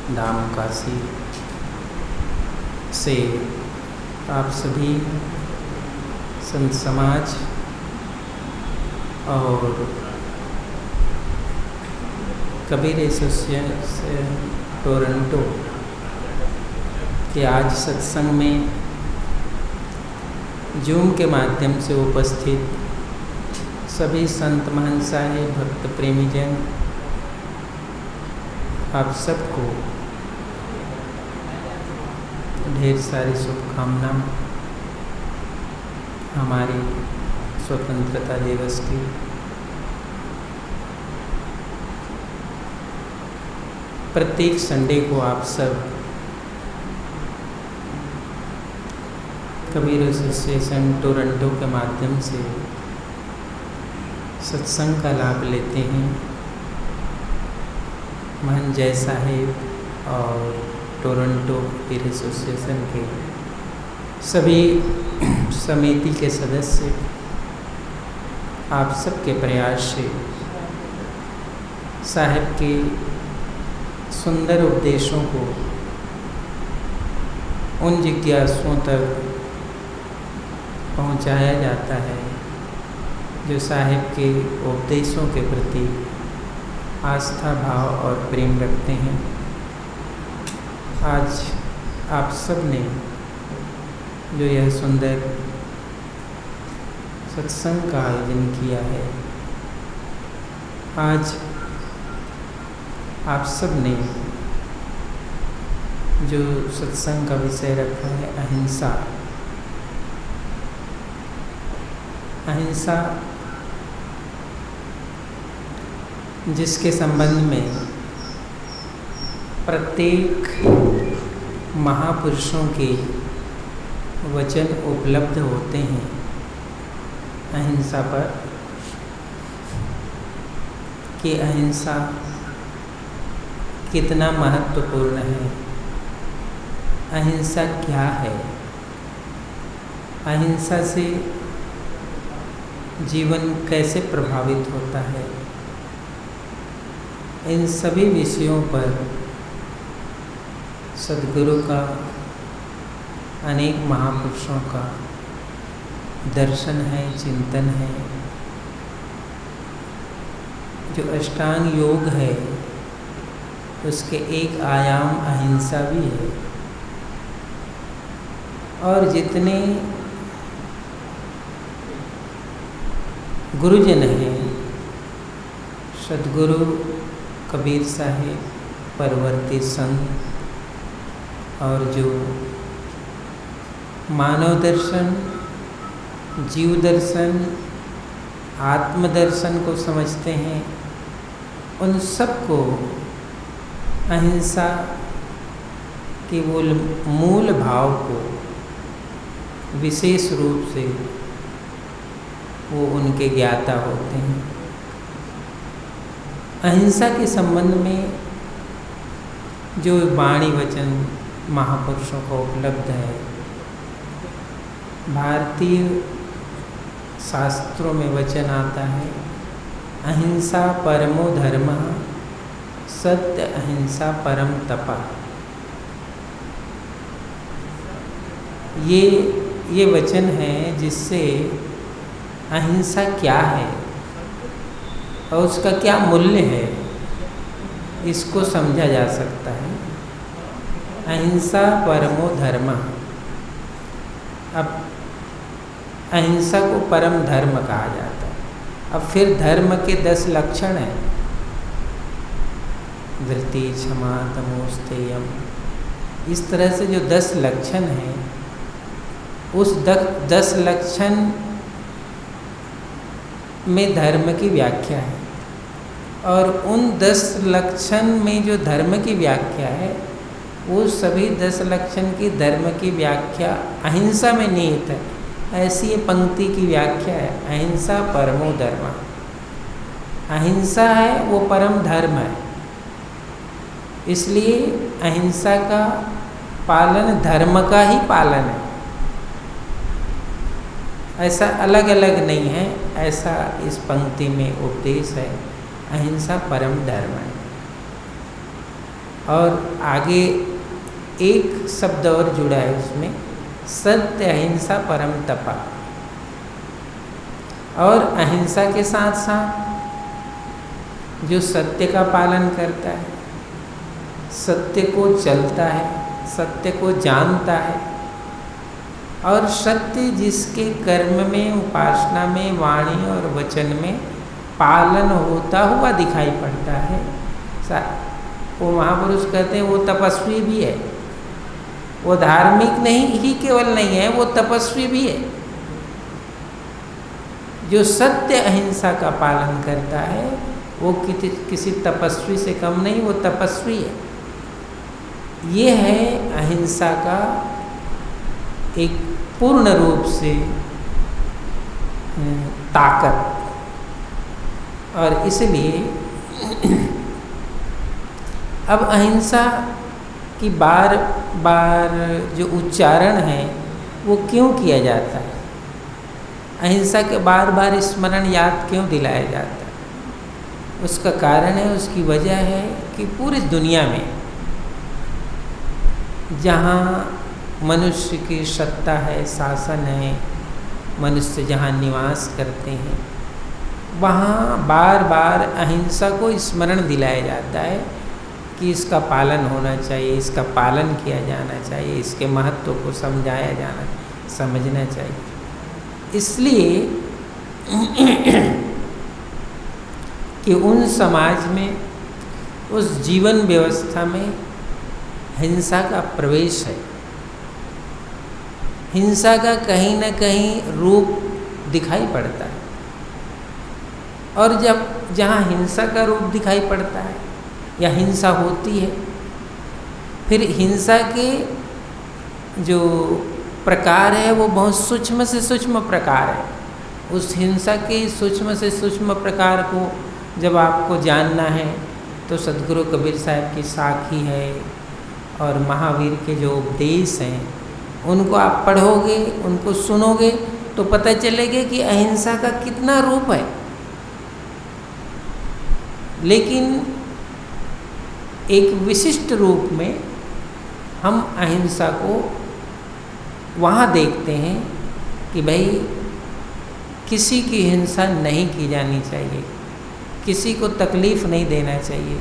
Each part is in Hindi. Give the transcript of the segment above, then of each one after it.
धाम काशी से आप सभी संत समाज और कबीर एसोसिएशन टोरंटो के आज सत्संग में जूम के माध्यम से उपस्थित सभी संत महंसाएं, भक्त प्रेमीजन, आप सबको ढेर सारी शुभकामना हमारी स्वतंत्रता दिवस की। प्रत्येक संडे को आप सब कबीर एसोसिएशन टोरंटो के माध्यम से सत्संग का लाभ लेते हैं। महन जय साहेब और टोरंटो कबीर एसोसिएशन के सभी समिति के सदस्य आप सबके प्रयास से साहेब के सुंदर उपदेशों को उन जिज्ञासुओं तक पहुंचाया जाता है जो साहिब के उपदेशों के प्रति आस्था, भाव और प्रेम रखते हैं। आज आप सब ने जो यह सुंदर सत्संग का आयोजन किया है, आज आप सब ने जो सत्संग का विषय रखा है अहिंसा। अहिंसा जिसके संबंध में प्रत्येक महापुरुषों के वचन उपलब्ध होते हैं अहिंसा पर, कि अहिंसा कितना महत्वपूर्ण है, अहिंसा क्या है, अहिंसा से जीवन कैसे प्रभावित होता है। इन सभी विषयों पर सद्गुरु का, अनेक महापुरुषों का दर्शन है, चिंतन है। जो अष्टांग योग है उसके एक आयाम अहिंसा भी है। और जितने गुरुजन हैं, सद्गुरु कबीर साहेब, परवर्ती संत और जो मानव दर्शन, जीव दर्शन, आत्मदर्शन को समझते हैं, उन सबको अहिंसा के मूल भाव को विशेष रूप से वो उनके ज्ञाता होते हैं। अहिंसा के संबंध में जो वाणी वचन महापुरुषों को उपलब्ध है, भारतीय शास्त्रों में वचन आता है, अहिंसा परमो धर्मः, सत्य अहिंसा परम तपा। ये वचन है जिससे अहिंसा क्या है और उसका क्या मूल्य है, इसको समझा जा सकता है। अहिंसा परमो धर्मः। अब अहिंसा को परम धर्म कहा जाता है। अब फिर धर्म के 10 लक्षण हैं, धृति, क्षमा, तमोस्तेयम। इस तरह से जो 10 लक्षण हैं, उस 10 लक्षण में धर्म की व्याख्या है। और उन 10 लक्षण में जो धर्म की व्याख्या है, वो सभी 10 लक्षण की धर्म की व्याख्या अहिंसा में निहित है। ऐसी ये पंक्ति की व्याख्या है, अहिंसा परमो धर्म। अहिंसा है वो परम धर्म है, इसलिए अहिंसा का पालन धर्म का ही पालन है। ऐसा अलग अलग नहीं है, ऐसा इस पंक्ति में उपदेश है। अहिंसा परम धर्म है। और आगे एक शब्द और जुड़ा है उसमें, सत्य अहिंसा परम तपा। और अहिंसा के साथ साथ जो सत्य का पालन करता है, सत्य को चलता है, सत्य को जानता है, और सत्य जिसके कर्म में, उपासना में, वाणी और वचन में पालन होता हुआ दिखाई पड़ता है, वो महापुरुष कहते हैं वो तपस्वी भी है। वो धार्मिक नहीं ही केवल नहीं है, वो तपस्वी भी है। जो सत्य अहिंसा का पालन करता है वो किसी तपस्वी से कम नहीं, वो तपस्वी है। ये है अहिंसा का एक पूर्ण रूप से ताकत। और इसलिए अब अहिंसा की बार बार जो उच्चारण है वो क्यों किया जाता है, अहिंसा के बार बार स्मरण याद क्यों दिलाया जाता है? उसका कारण है, उसकी वजह है कि पूरी दुनिया में जहाँ मनुष्य की सत्ता है, शासन है, मनुष्य जहाँ निवास करते हैं, वहाँ बार बार अहिंसा को स्मरण दिलाया जाता है कि इसका पालन होना चाहिए, इसका पालन किया जाना चाहिए, इसके महत्व को समझाया जाना, समझना चाहिए। इसलिए कि उन समाज में, उस जीवन व्यवस्था में हिंसा का प्रवेश है, हिंसा का कहीं न कहीं रूप दिखाई पड़ता है। और जब जहाँ हिंसा का रूप दिखाई पड़ता है या हिंसा होती है, फिर हिंसा के जो प्रकार है वो बहुत सूक्ष्म से सूक्ष्म प्रकार है। उस हिंसा के सूक्ष्म से सूक्ष्म प्रकार को जब आपको जानना है तो सदगुरु कबीर साहब की साखी है और महावीर के जो उपदेश हैं उनको आप पढ़ोगे, उनको सुनोगे तो पता चलेगा कि अहिंसा का कितना रूप है। लेकिन एक विशिष्ट रूप में हम अहिंसा को वहाँ देखते हैं कि भाई किसी की हिंसा नहीं की जानी चाहिए, किसी को तकलीफ़ नहीं देना चाहिए,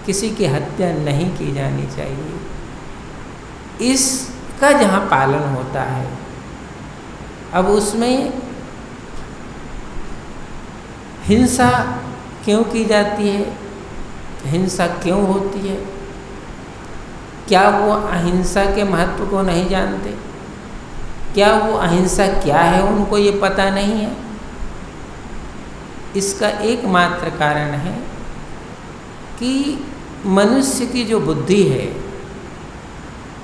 किसी की हत्या नहीं की जानी चाहिए। इसका जहाँ पालन होता है, अब उसमें हिंसा क्यों की जाती है, हिंसा क्यों होती है? क्या वो अहिंसा के महत्व को नहीं जानते? क्या वो अहिंसा क्या है उनको ये पता नहीं है? इसका एकमात्र कारण है कि मनुष्य की जो बुद्धि है,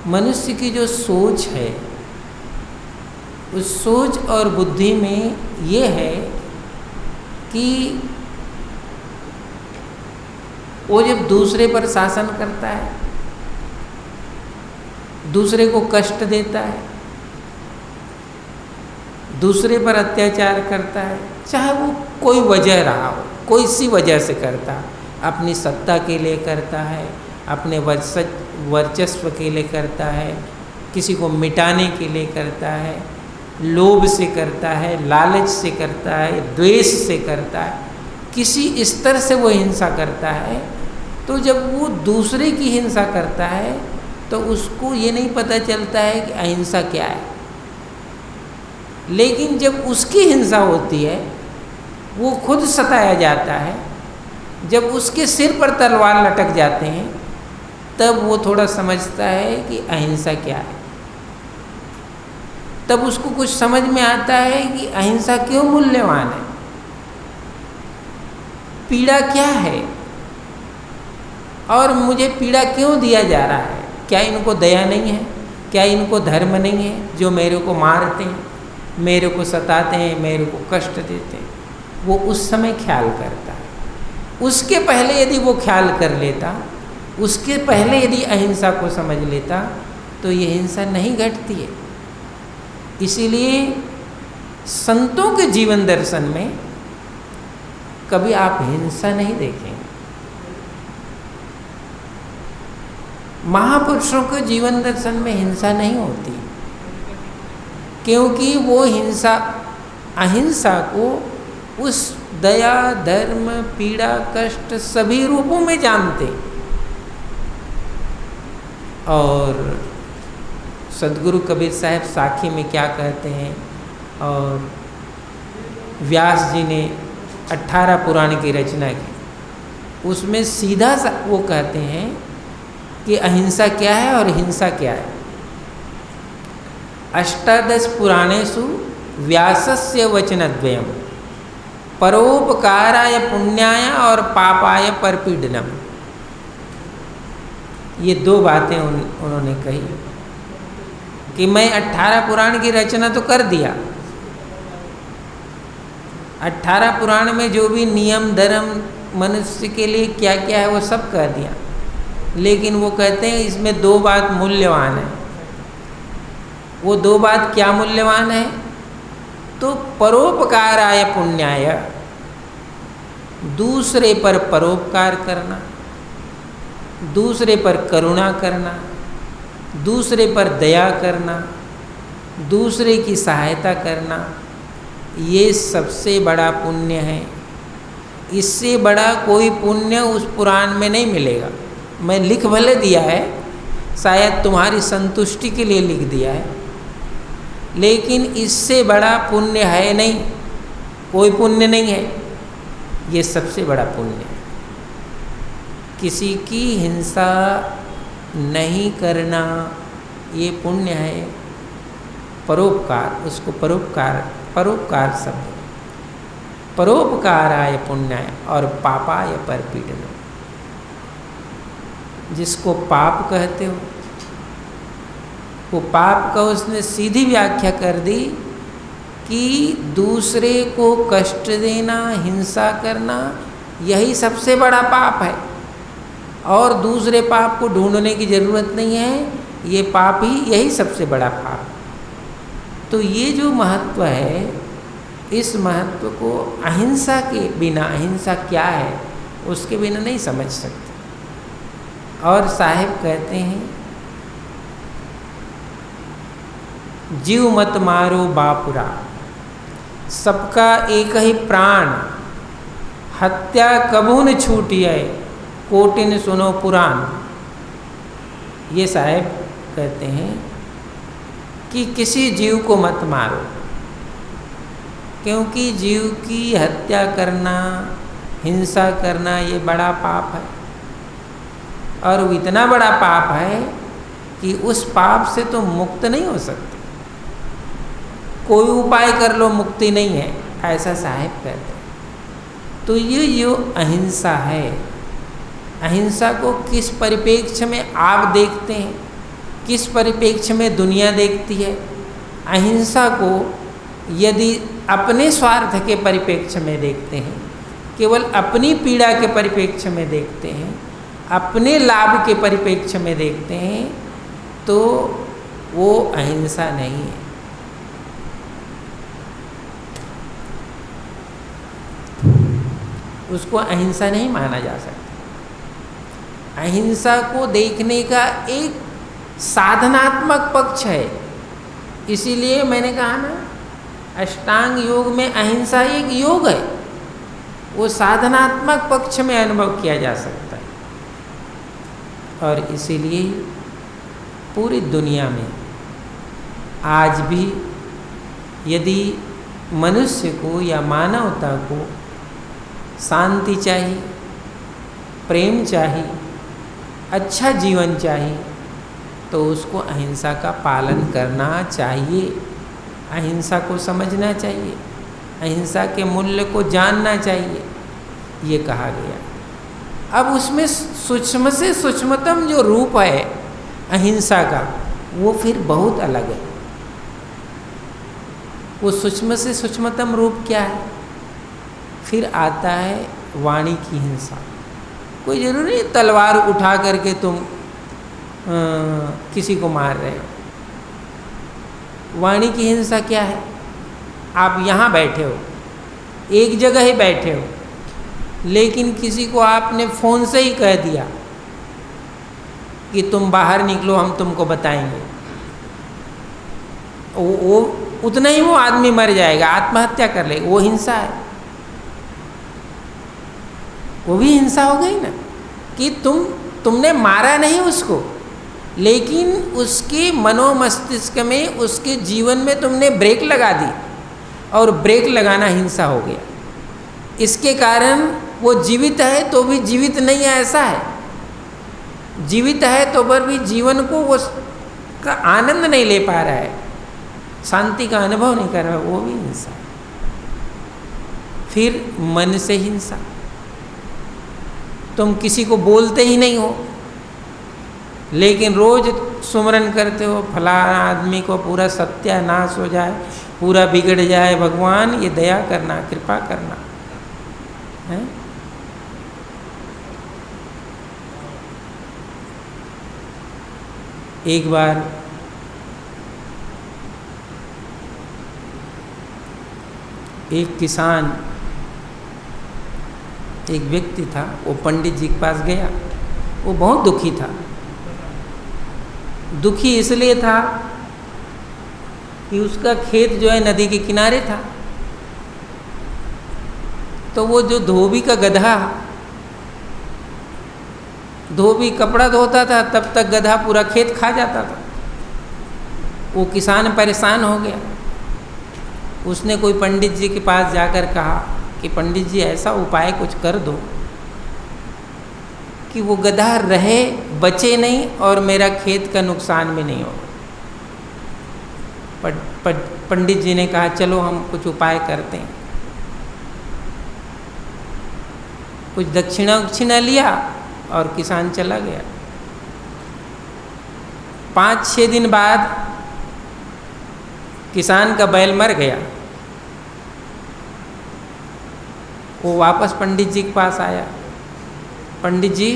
मनुष्य की जो सोच है, उस सोच और बुद्धि में ये है कि वो जब दूसरे पर शासन करता है, दूसरे को कष्ट देता है, दूसरे पर अत्याचार करता है, चाहे वो कोई वजह रहा हो, कोई सी वजह से करता है, अपनी सत्ता के लिए करता है, अपने वर्चस्व के लिए करता है, किसी को मिटाने के लिए करता है, लोभ से करता है, लालच से करता है, द्वेष से करता है, किसी स्तर से वो हिंसा करता है। तो जब वो दूसरे की हिंसा करता है तो उसको ये नहीं पता चलता है कि अहिंसा क्या है। लेकिन जब उसकी हिंसा होती है, वो खुद सताया जाता है, जब उसके सिर पर तलवार लटक जाते हैं, तब वो थोड़ा समझता है कि अहिंसा क्या है। तब उसको कुछ समझ में आता है कि अहिंसा क्यों मूल्यवान है, पीड़ा क्या है और मुझे पीड़ा क्यों दिया जा रहा है। क्या इनको दया नहीं है? क्या इनको धर्म नहीं है जो मेरे को मारते हैं, मेरे को सताते हैं, मेरे को कष्ट देते हैं? वो उस समय ख्याल करता है। उसके पहले यदि वो ख्याल कर लेता, उसके पहले यदि अहिंसा को समझ लेता तो ये हिंसा नहीं घटती है। इसीलिए संतों के जीवन दर्शन में कभी आप हिंसा नहीं देखेंगे। महापुरुषों के जीवन दर्शन में हिंसा नहीं होती, क्योंकि वो अहिंसा को उस दया, धर्म, पीड़ा, कष्ट सभी रूपों में जानते। और सदगुरु कबीर साहब साखी में क्या कहते हैं, और व्यास जी ने 18 पुराण की रचना की, उसमें सीधा वो कहते हैं कि अहिंसा क्या है और हिंसा क्या है। अष्टादश पुराणेषु व्यासस्य वचनद्वयम् परोपकाराय पुण्याय और पापाय परपीडनम। ये दो बातें उन्होंने कही कि मैं 18 पुराण की रचना तो कर दिया, 18 पुराण में जो भी नियम धर्म मनुष्य के लिए क्या क्या है वो सब कह दिया, लेकिन वो कहते हैं इसमें दो बात मूल्यवान है। वो दो बात क्या मूल्यवान है? तो परोपकाराय पुण्याय, दूसरे पर परोपकार करना, दूसरे पर करुणा करना, दूसरे पर दया करना, दूसरे की सहायता करना, ये सबसे बड़ा पुण्य है। इससे बड़ा कोई पुण्य उस पुराण में नहीं मिलेगा। मैं लिख भले दिया है, शायद तुम्हारी संतुष्टि के लिए लिख दिया है, लेकिन इससे बड़ा पुण्य है नहीं, कोई पुण्य नहीं है। ये सबसे बड़ा पुण्य है। किसी की हिंसा नहीं करना ये पुण्य है। परोपकार, उसको परोपकार शब्द, परोपकाराय पुण्याय और पापाय परपीडनम। जिसको पाप कहते हो, वो पाप का उसने सीधी व्याख्या कर दी कि दूसरे को कष्ट देना, हिंसा करना, यही सबसे बड़ा पाप है, और दूसरे पाप को ढूंढने की जरूरत नहीं है, ये पाप ही यही सबसे बड़ा पाप। तो ये जो महत्व है, इस महत्व को अहिंसा के बिना, अहिंसा क्या है उसके बिना नहीं समझ सकते। और साहिब कहते हैं, जीव मत मारो बापुरा, सबका एक ही प्राण, हत्या कबू न छूटिए, कोटिन सुनो पुराण। ये साहिब कहते हैं कि किसी जीव को मत मारो, क्योंकि जीव की हत्या करना, हिंसा करना ये बड़ा पाप है, और वो इतना बड़ा पाप है कि उस पाप से तो मुक्त नहीं हो सकते। कोई उपाय कर लो, मुक्ति नहीं है, ऐसा साहिब कहते हैं। तो ये जो अहिंसा है, अहिंसा को किस परिप्रेक्ष्य में आप देखते हैं, किस परिप्रेक्ष्य में दुनिया देखती है? अहिंसा को यदि अपने स्वार्थ के परिप्रेक्ष्य में देखते हैं, केवल अपनी पीड़ा के परिप्रेक्ष्य में देखते हैं, अपने लाभ के परिप्रेक्ष्य में देखते हैं, तो वो अहिंसा नहीं है। उसको अहिंसा नहीं माना जा सकता। अहिंसा को देखने का एक साधनात्मक पक्ष है। इसीलिए मैंने कहा ना, अष्टांग योग में अहिंसा एक योग है, वो साधनात्मक पक्ष में अनुभव किया जा सकता है। और इसीलिए पूरी दुनिया में आज भी यदि मनुष्य को या मानवता को शांति चाहिए, प्रेम चाहिए, अच्छा जीवन चाहिए, तो उसको अहिंसा का पालन करना चाहिए, अहिंसा को समझना चाहिए, अहिंसा के मूल्य को जानना चाहिए, ये कहा गया। अब उसमें सूक्ष्म से सूक्ष्मतम जो रूप है अहिंसा का, वो फिर बहुत अलग है। वो सूक्ष्म से सूक्ष्मतम रूप क्या है? फिर आता है वाणी की हिंसा। कोई जरूरी नहीं तलवार उठा करके तुम किसी को मार रहे हो। वाणी की हिंसा क्या है? आप यहाँ बैठे हो, एक जगह ही बैठे हो, लेकिन किसी को आपने फ़ोन से ही कह दिया कि तुम बाहर निकलो, हम तुमको बताएंगे, वो उतना ही वो आदमी मर जाएगा, आत्महत्या कर लेगा, वो हिंसा है। वो भी हिंसा हो गई ना, कि तुमने मारा नहीं उसको, लेकिन उसके मनोमस्तिष्क में, उसके जीवन में तुमने ब्रेक लगा दी, और ब्रेक लगाना हिंसा हो गया। इसके कारण वो जीवित है तो भी जीवित नहीं है, ऐसा है। जीवित है तो पर भी जीवन को वो का आनंद नहीं ले पा रहा है, शांति का अनुभव नहीं कर रहा, वो भी हिंसा है। फिर मन से हिंसा, तुम किसी को बोलते ही नहीं हो, लेकिन रोज सुमरन करते हो, फलाना आदमी को पूरा सत्यानाश हो जाए, पूरा बिगड़ जाए, भगवान ये दया करना, कृपा करना है। एक बार एक किसान, एक व्यक्ति था, वो पंडित जी के पास गया। वो बहुत दुखी था। दुखी इसलिए था कि उसका खेत जो है नदी के किनारे था, तो वो जो धोबी का गधा, धोबी कपड़ा धोता था, तब तक गधा पूरा खेत खा जाता था। वो किसान परेशान हो गया। उसने कोई पंडित जी के पास जाकर कहा कि पंडित जी ऐसा उपाय कुछ कर दो कि वो गधा रहे, बचे नहीं, और मेरा खेत का नुकसान भी नहीं हो। पंडित जी ने कहा चलो हम कुछ उपाय करते हैं। कुछ दक्षिणा लिया और किसान चला गया। 5-6 दिन बाद किसान का बैल मर गया। वो वापस पंडित जी के पास आया। पंडित जी,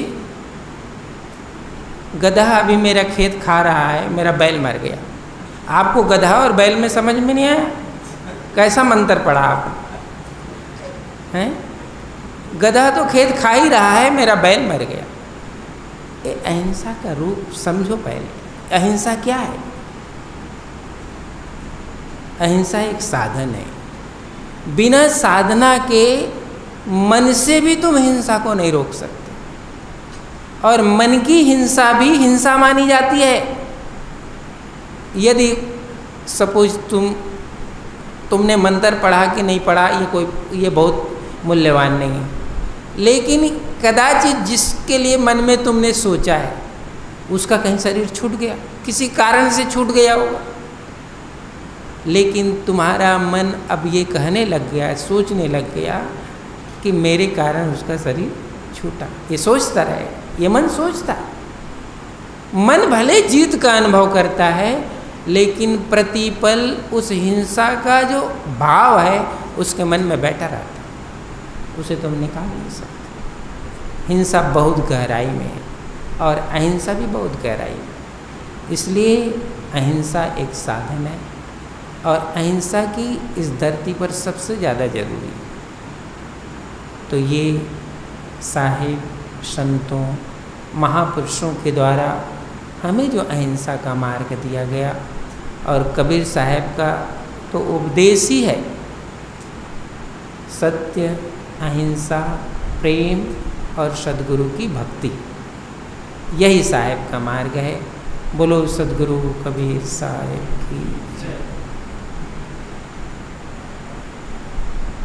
गधा अभी मेरा खेत खा रहा है, मेरा बैल मर गया। आपको गधा और बैल में समझ में नहीं आया? कैसा मंत्र पढ़ा आप हैं? गधा तो खेत खा ही रहा है, मेरा बैल मर गया। ये अहिंसा का रूप समझो पहले। अहिंसा क्या है? अहिंसा एक साधन है। बिना साधना के मन से भी तुम हिंसा को नहीं रोक सकते, और मन की हिंसा भी हिंसा मानी जाती है। यदि सपोज तुमने मंत्र पढ़ा कि नहीं पढ़ा, ये बहुत मूल्यवान नहीं है, लेकिन कदाचित जिसके लिए मन में तुमने सोचा है उसका कहीं शरीर छूट गया, किसी कारण से छूट गया होगा, लेकिन तुम्हारा मन अब ये कहने लग गया, सोचने लग गया कि मेरे कारण उसका शरीर छूटा। ये सोचता रहे, ये मन सोचता। मन भले जीत का अनुभव करता है, लेकिन प्रतिपल उस हिंसा का जो भाव है उसके मन में बैठा रहता है, उसे तुम निकाल नहीं सकते। हिंसा बहुत गहराई में है और अहिंसा भी बहुत गहराई में। इसलिए अहिंसा एक साधन है, और अहिंसा की इस धरती पर सबसे ज़्यादा जरूरी है। तो ये साहिब, संतों, महापुरुषों के द्वारा हमें जो अहिंसा का मार्ग दिया गया, और कबीर साहब का तो उपदेश ही है, सत्य, अहिंसा, प्रेम और सद्गुरु की भक्ति, यही साहब का मार्ग है। बोलो सद्गुरु कबीर साहब की।